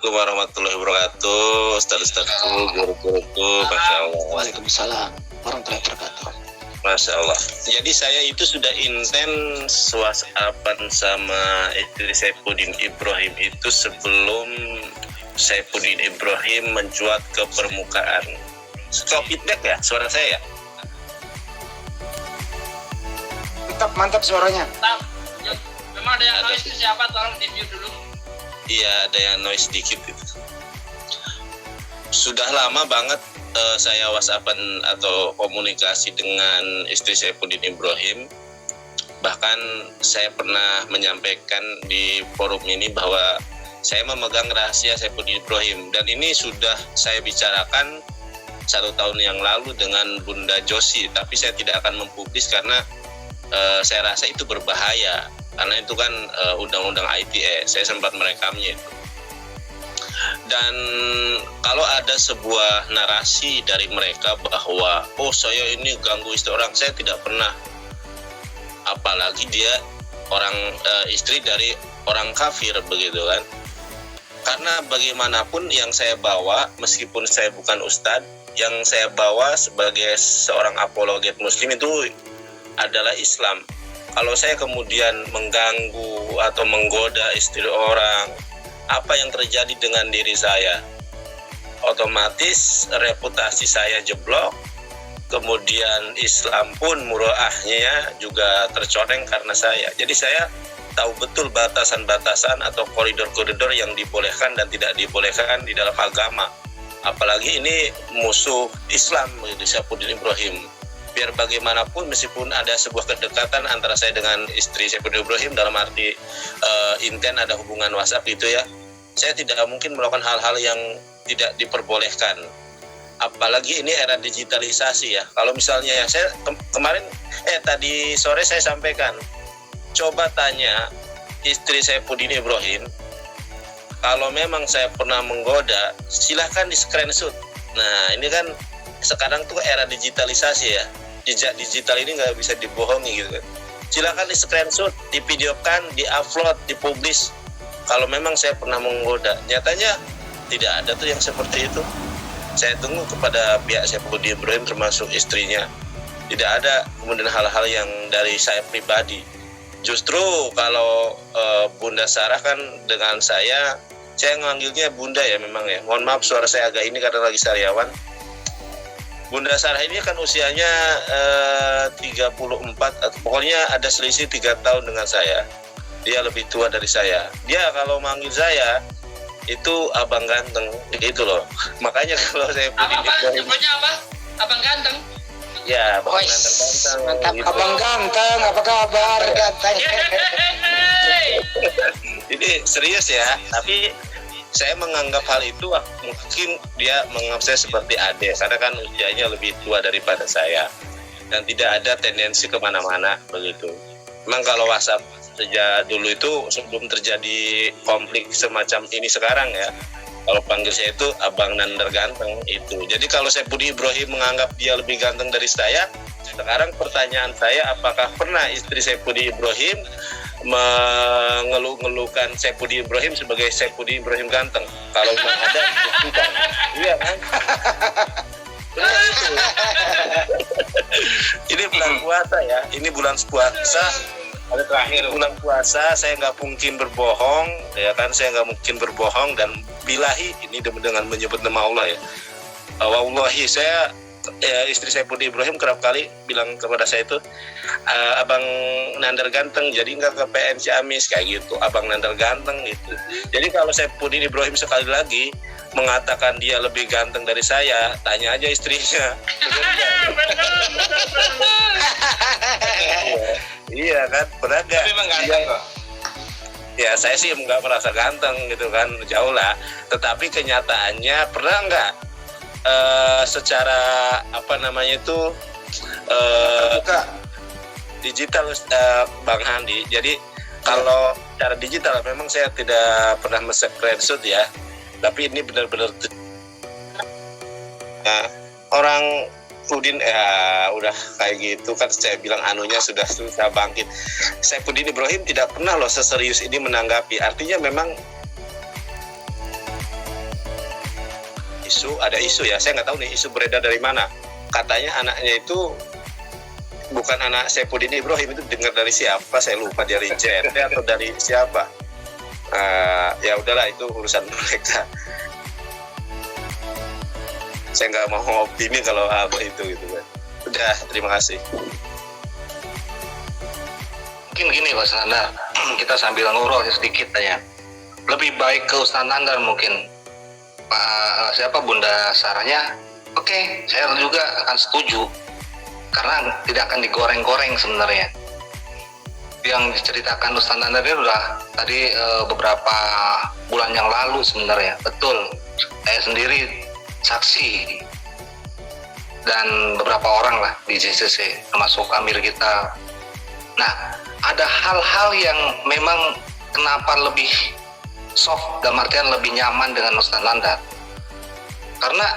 Assalamualaikum warahmatullahi wabarakatuh. Ustaz-ustazku, guru-guruku, Masya Allah. Waalaikumsalam warahmatullahi wabarakatuh. Masya Allah. Jadi saya itu sudah intens whatsappan sama istri Saifuddin Ibrahim itu sebelum Saifuddin Ibrahim mencuat ke permukaan. Kau feedback ya suara saya ya? Mantap suaranya. Memang ada yang noise itu siapa? Tolong di mute dulu. Iya, ada yang noise dikit itu. Sudah lama banget saya whatsappan atau komunikasi dengan istri Saifuddin Ibrahim. Bahkan saya pernah menyampaikan di forum ini bahwa saya memegang rahasia Saifuddin Ibrahim, dan ini sudah saya bicarakan 1 tahun yang lalu dengan Bunda Josi, tapi saya tidak akan mempublis karena saya rasa itu berbahaya, karena itu kan undang-undang ITE. Saya sempat merekamnya itu. Dan kalau ada sebuah narasi dari mereka bahwa saya ini ganggu istri orang, saya tidak pernah. Apalagi dia orang istri dari orang kafir begitu kan. Karena bagaimanapun yang saya bawa, meskipun saya bukan ustadz, yang saya bawa sebagai seorang apologet muslim itu adalah Islam. Kalau saya kemudian mengganggu atau menggoda istri orang, apa yang terjadi dengan diri saya? Otomatis reputasi saya jeblok, kemudian Islam pun muroahnya juga tercoreng karena saya. Jadi saya tahu betul batasan-batasan atau koridor-koridor yang dibolehkan dan tidak dibolehkan di dalam agama. Apalagi ini musuh Islam, Saifuddin Ibrahim. Biar bagaimanapun, meskipun ada sebuah kedekatan antara saya dengan istri Saifuddin Ibrahim dalam arti intent ada hubungan WhatsApp itu ya, saya tidak mungkin melakukan hal-hal yang tidak diperbolehkan. Apalagi ini era digitalisasi ya. Kalau misalnya ya, saya kemarin tadi sore saya sampaikan, coba tanya istri Saifuddin Ibrahim, kalau memang saya pernah menggoda, silahkan di screenshot. Nah ini kan sekarang tuh era digitalisasi ya. Jejak digital ini nggak bisa dibohongi gitu kan. Silakan di screenshot, divideokan, diupload, dipublish. Kalau memang saya pernah menggoda, nyatanya tidak ada tuh yang seperti itu. Saya tunggu kepada pihak Saifuddin Ibrahim termasuk istrinya. Tidak ada kemudian hal-hal yang dari saya pribadi. Justru kalau Bunda Sarah kan dengan saya manggilnya Bunda ya memang ya. Mohon maaf suara saya agak ini karena lagi sariawan. Bunda Sarah ini kan usianya 34 atau pokoknya ada selisih 3 tahun dengan saya. Dia lebih tua dari saya. Dia kalau manggil saya itu abang ganteng gitu loh. Makanya kalau saya Sebutnya apa? Abang ganteng. Ya, abang ganteng. Mantap gitu. Abang ganteng, apa kabar ganteng? Jadi serius ya, tapi saya menganggap hal itu mungkin dia menganggap saya seperti adik, karena kan usianya lebih tua daripada saya dan tidak ada tendensi kemana-mana begitu. Memang kalau WhatsApp sejak dulu itu sebelum terjadi konflik semacam ini sekarang ya, kalau panggil saya itu abang Nandar ganteng itu. Jadi kalau Saifuddin Ibrahim menganggap dia lebih ganteng dari saya, sekarang pertanyaan saya, apakah pernah istri Saifuddin Ibrahim mengeluh-ngeluhkan Saifuddin Ibrahim sebagai Saifuddin Ibrahim ganteng? Kalau memang ada, buktikan. Iya kan? Ini bulan puasa ya. Ini bulan puasa. Ada terakhir bulan puasa, saya nggak mungkin berbohong, ya kan? Saya nggak mungkin berbohong dan bilahi ini dengan menyebut nama Allah ya. Wallahi saya istri Saifuddin Ibrahim kerap kali bilang kepada saya itu, abang Nandar ganteng, jadi nggak ke PN Ciamis kayak gitu, abang Nandar ganteng gitu. Jadi kalau Saifuddin Ibrahim sekali lagi mengatakan dia lebih ganteng dari saya, tanya aja istrinya. Iya kan, pernah nggak? Tapi emang ganteng kok. Ya saya sih nggak merasa ganteng gitu kan, jauh lah. Tetapi kenyataannya pernah nggak secara apa namanya itu digital Bang Handi. Jadi kalau cara digital memang saya tidak pernah men-screenshot ya. Tapi ini benar-benar orang Udin udah kayak gitu kan, saya bilang anunya sudah susah bangkit. Saifuddin Ibrahim tidak pernah loh seserius ini menanggapi. Artinya memang ada isu ya, saya nggak tahu nih isu beredar dari mana. Katanya anaknya itu bukan anak Saifuddin Ibrahim, itu dengar dari siapa saya lupa, dari JNT atau dari siapa. Ya udahlah, itu urusan mereka. Saya nggak mau opini kalau apa itu gitu kan. Udah, terima kasih. Mungkin gini Mas Nandar, kita sambil ngobrol sedikit aja. Lebih baik ke Ustaz Nandar mungkin. Bunda Sarahnya, oke, saya juga akan setuju. Karena tidak akan digoreng-goreng sebenarnya. Yang diceritakan Ustaz Nandar ini udah tadi beberapa bulan yang lalu sebenarnya. Betul, saya sendiri saksi dan beberapa orang lah di JCC, termasuk Amir kita. Nah, ada hal-hal yang memang kenapa lebih soft, dalam artian lebih nyaman dengan Ustaz Nandar. Karena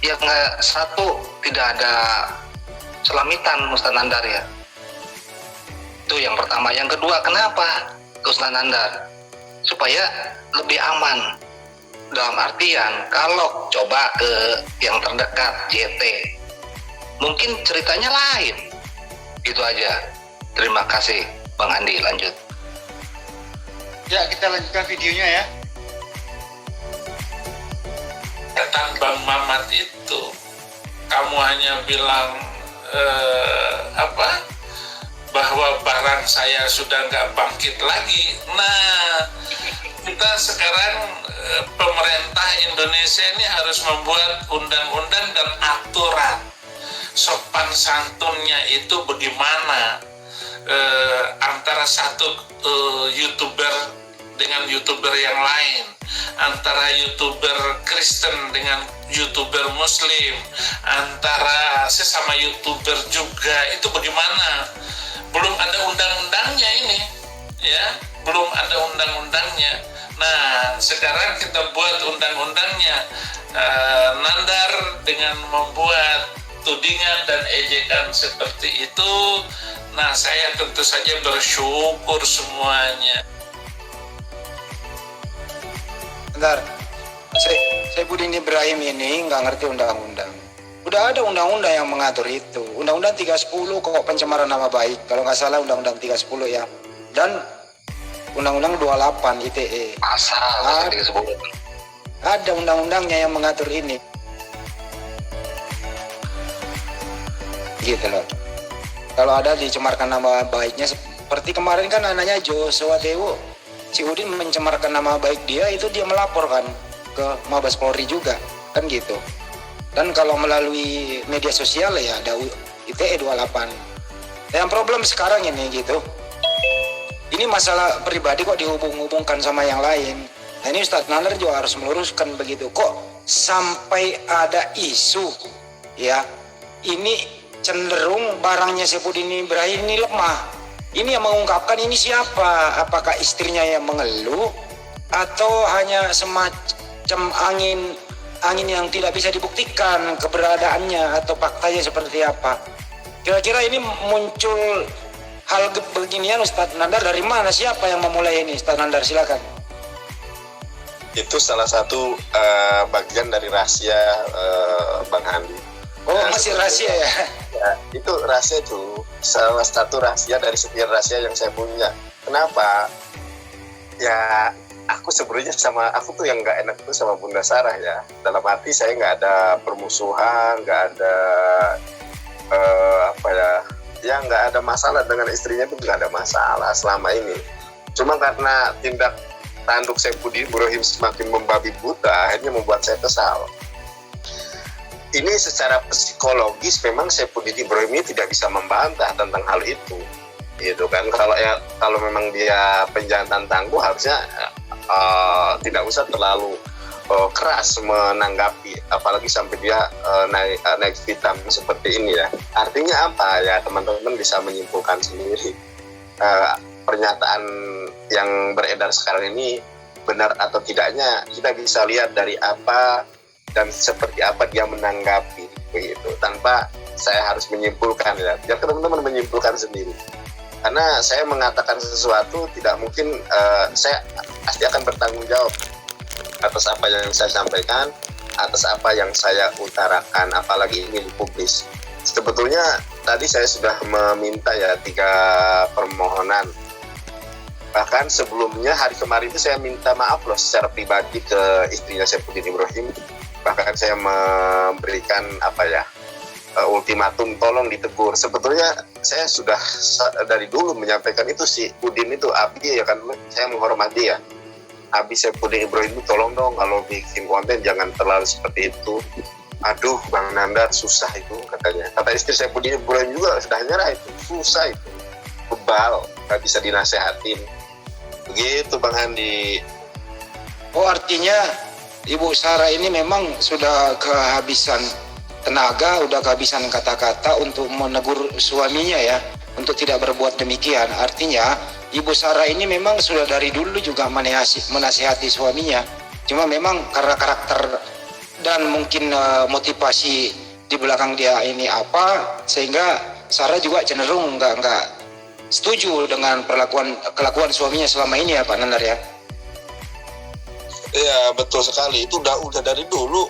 yang satu, tidak ada selamitan Ustaz Nandar ya. Itu yang pertama. Yang kedua, kenapa ke Ustaz Nandar? Supaya lebih aman. Dalam artian, kalau coba ke yang terdekat, JT, mungkin ceritanya lain. Itu aja. Terima kasih, Bang Andi, lanjut. Ya, kita lanjutkan videonya ya. Tentang Bang Mamat itu, kamu hanya bilang bahwa barang saya sudah nggak bangkit lagi. Nah, kita sekarang pemerintah Indonesia ini harus membuat undang-undang dan aturan sopan santunnya itu bagaimana antara satu YouTuber dengan YouTuber yang lain, antara YouTuber Kristen dengan YouTuber Muslim, antara sesama YouTuber juga, itu bagaimana? Belum ada undang-undangnya ini, ya, belum ada undang-undangnya. Nah, sekarang kita buat undang-undangnya. Nandar dengan membuat tudingan dan ejekan seperti itu, nah saya tentu saja bersyukur semuanya. Bentar, Saifuddin Ibrahim ini nggak ngerti undang-undang. Udah ada undang-undang yang mengatur itu. Undang-undang 310 kok, pencemaran nama baik. Kalau nggak salah undang-undang 310 ya. Dan undang-undang 28 ITE. Pasal 310. Ada undang-undangnya yang mengatur ini. Gitu loh. Kalau ada dicemarkan nama baiknya, seperti kemarin kan anaknya Joshua Dewo, si Udin mencemarkan nama baik dia, itu dia melaporkan ke Mabes Polri juga, kan gitu. Dan kalau melalui media sosial ya ada ITE 28. Yang problem sekarang ini gitu, ini masalah pribadi kok dihubung-hubungkan sama yang lain. Nah ini Ustadz Nandar juga harus meluruskan begitu. Kok sampai ada isu ya, ini cenderung barangnya Saifuddin Ibrahim ini lemah. Ini yang mengungkapkan ini siapa? Apakah istrinya yang mengeluh atau hanya semacam angin yang tidak bisa dibuktikan keberadaannya atau faktanya seperti apa? Kira-kira ini muncul hal beginian Ustadz Nandar dari mana? Siapa yang memulai ini? Ustadz Nandar, silakan. Itu salah satu bagian dari rahasia Bang Andi. Oh, masih rahasia ya? Ya, itu rahasia itu salah satu rahasia dari sekian rahasia yang saya punya. Kenapa? Ya, aku sebenarnya aku tuh yang nggak enak tuh sama Bunda Sarah ya. Dalam arti saya nggak ada permusuhan, nggak ada ya nggak ada masalah dengan istrinya, tuh nggak ada masalah selama ini. Cuma karena tindak tanduk Saifuddin Ibrahim semakin membabi buta, akhirnya membuat saya kesal. Ini secara psikologis memang Saifuddin Ibrahim ini tidak bisa membantah tentang hal itu, gitu kan. Kalau memang dia penjantan tangguh, harusnya tidak usah terlalu keras menanggapi, apalagi sampai dia naik hitam seperti ini ya. Artinya apa ya, teman-teman bisa menyimpulkan sendiri. Pernyataan yang beredar sekarang ini benar atau tidaknya kita bisa lihat dari apa dan seperti apa dia menanggapi begitu, tanpa saya harus menyimpulkan ya. Biar teman-teman menyimpulkan sendiri. Karena saya mengatakan sesuatu tidak mungkin, saya pasti akan bertanggung jawab atas apa yang saya sampaikan. atas apa yang saya utarakan, apalagi ini dipublis. Sebetulnya tadi saya sudah meminta ya 3 permohonan. Bahkan sebelumnya hari kemarin itu saya minta maaf loh secara pribadi ke istrinya Saifuddin Ibrahim. Bahkan saya memberikan ultimatum, tolong ditegur. Sebetulnya saya sudah dari dulu menyampaikan itu, si Udin itu Abi ya kan, saya menghormati ya. Abi Saifuddin Ibrahim itu tolong dong kalau bikin konten jangan terlalu seperti itu. Aduh Bang Nandar susah itu katanya. Kata istri Saifuddin Ibrahim juga sudah nyerah itu, susah itu, bebal, gak bisa dinasehatin. Begitu Bang Handi. Oh, artinya Ibu Sarah ini memang sudah kehabisan tenaga, udah kehabisan kata-kata untuk menegur suaminya ya, untuk tidak berbuat demikian. Artinya Ibu Sarah ini memang sudah dari dulu juga menasihati suaminya. Cuma memang karena karakter dan mungkin motivasi di belakang dia ini apa, sehingga Sarah juga cenderung nggak setuju dengan kelakuan suaminya selama ini ya Pak Nandar ya. Iya betul sekali, itu udah dari dulu.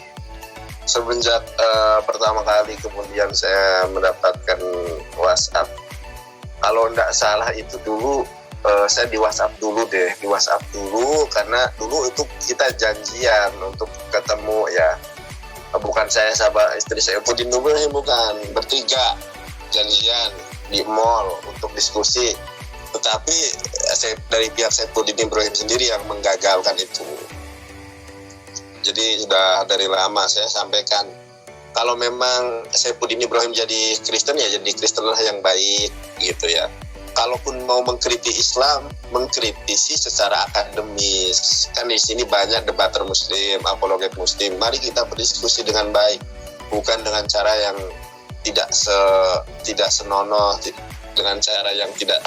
Semenjak pertama kali kemudian saya mendapatkan WhatsApp, kalau tidak salah itu dulu saya di WhatsApp dulu karena dulu itu kita janjian untuk ketemu ya, bukan saya sama istri saya Saifuddin Ibrahim, bukan, bertiga janjian di mall untuk diskusi, tetapi dari pihak Saifuddin Ibrahim sendiri yang menggagalkan itu. Jadi sudah dari lama saya sampaikan, kalau memang Saifuddin Ibrahim jadi Kristen ya jadi Kristen lah yang baik gitu ya. Kalaupun mau mengkritik Islam, mengkritisi secara akademis. Kan di sini banyak debater Muslim, apologet Muslim. Mari kita berdiskusi dengan baik, bukan dengan cara yang tidak senonoh, dengan cara yang tidak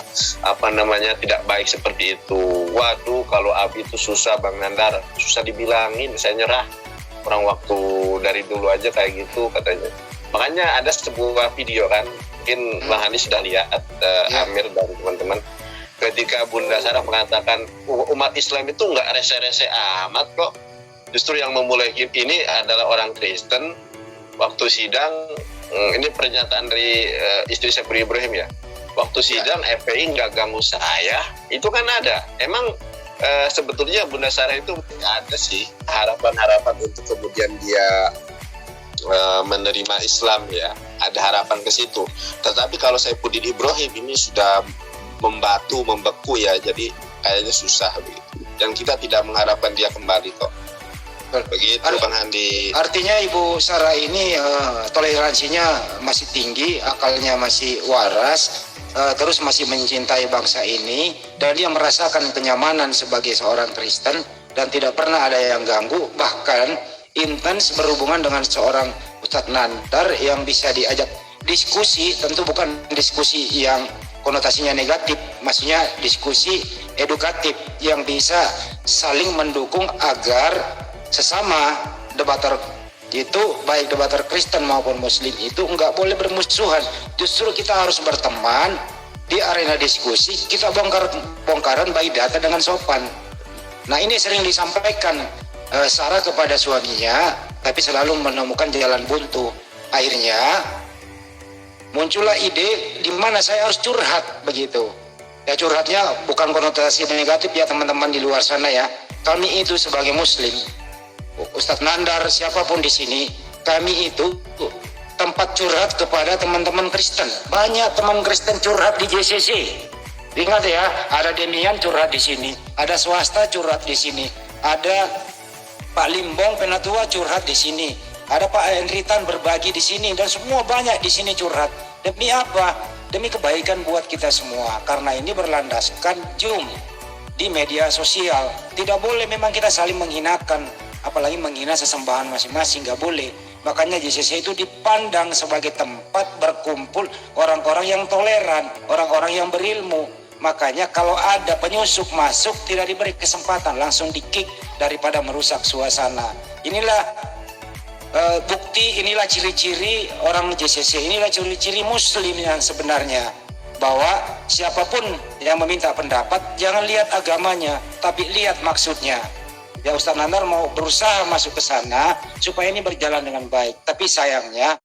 baik seperti itu. Waduh, kalau Abi itu susah Bang Nandar, susah dibilangin, saya nyerah. Orang waktu dari dulu aja kayak gitu katanya. Makanya ada sebuah video kan, mungkin Bang Hani sudah lihat, Amir dan teman-teman, ketika Bunda Sarah mengatakan umat Islam itu nggak rese-rese amat kok. Justru yang memulai ini adalah orang Kristen. Waktu sidang, ini pernyataan dari istri Saifuddin Ibrahim ya. Waktu sidang FPI nggak ganggu saya, itu kan ada. Emang sebetulnya Bunda Sarah itu ada sih harapan-harapan untuk kemudian dia menerima Islam ya, ada harapan ke situ. Tetapi kalau Saifuddin Ibrahim ini sudah membeku ya, jadi kayaknya susah begitu. Dan kita tidak mengharapkan dia kembali kok. Begitu Bang Handi. Artinya Ibu Sarah ini toleransinya masih tinggi, akalnya masih waras, terus masih mencintai bangsa ini, dan dia merasakan kenyamanan sebagai seorang Kristen dan tidak pernah ada yang ganggu, bahkan intens berhubungan dengan seorang Ustadz Nandar yang bisa diajak diskusi, tentu bukan diskusi yang konotasinya negatif, maksudnya diskusi edukatif yang bisa saling mendukung agar sesama debater itu, baik debater Kristen maupun Muslim itu nggak boleh bermusuhan. Justru kita harus berteman di arena diskusi, kita bongkaran baik data dengan sopan. Nah ini sering disampaikan Sarah kepada suaminya, tapi selalu menemukan jalan buntu. Akhirnya muncullah ide di mana saya harus curhat begitu. Ya curhatnya bukan konotasi negatif ya teman-teman di luar sana ya. Kami itu sebagai Muslim, Ustadz Nandar, siapapun di sini, kami itu tempat curhat kepada teman-teman Kristen. Banyak teman Kristen curhat di JCC. Ingat ya, ada Demian curhat di sini, ada swasta curhat di sini, ada Pak Limbong Penatua curhat di sini, ada Pak Henritan berbagi di sini, dan semua banyak di sini curhat. Demi apa? Demi kebaikan buat kita semua. Karena ini berlandaskan di media sosial. Tidak boleh memang kita saling menghinakan, apalagi menghina sesembahan masing-masing, nggak boleh. Makanya JCC itu dipandang sebagai tempat berkumpul orang-orang yang toleran, orang-orang yang berilmu. Makanya kalau ada penyusup masuk tidak diberi kesempatan, langsung di-kick daripada merusak suasana. Inilah bukti, inilah ciri-ciri orang JCC, inilah ciri-ciri Muslim yang sebenarnya. Bahwa siapapun yang meminta pendapat, jangan lihat agamanya, tapi lihat maksudnya. Ya Ustadz Nandar mau berusaha masuk ke sana supaya ini berjalan dengan baik. Tapi sayangnya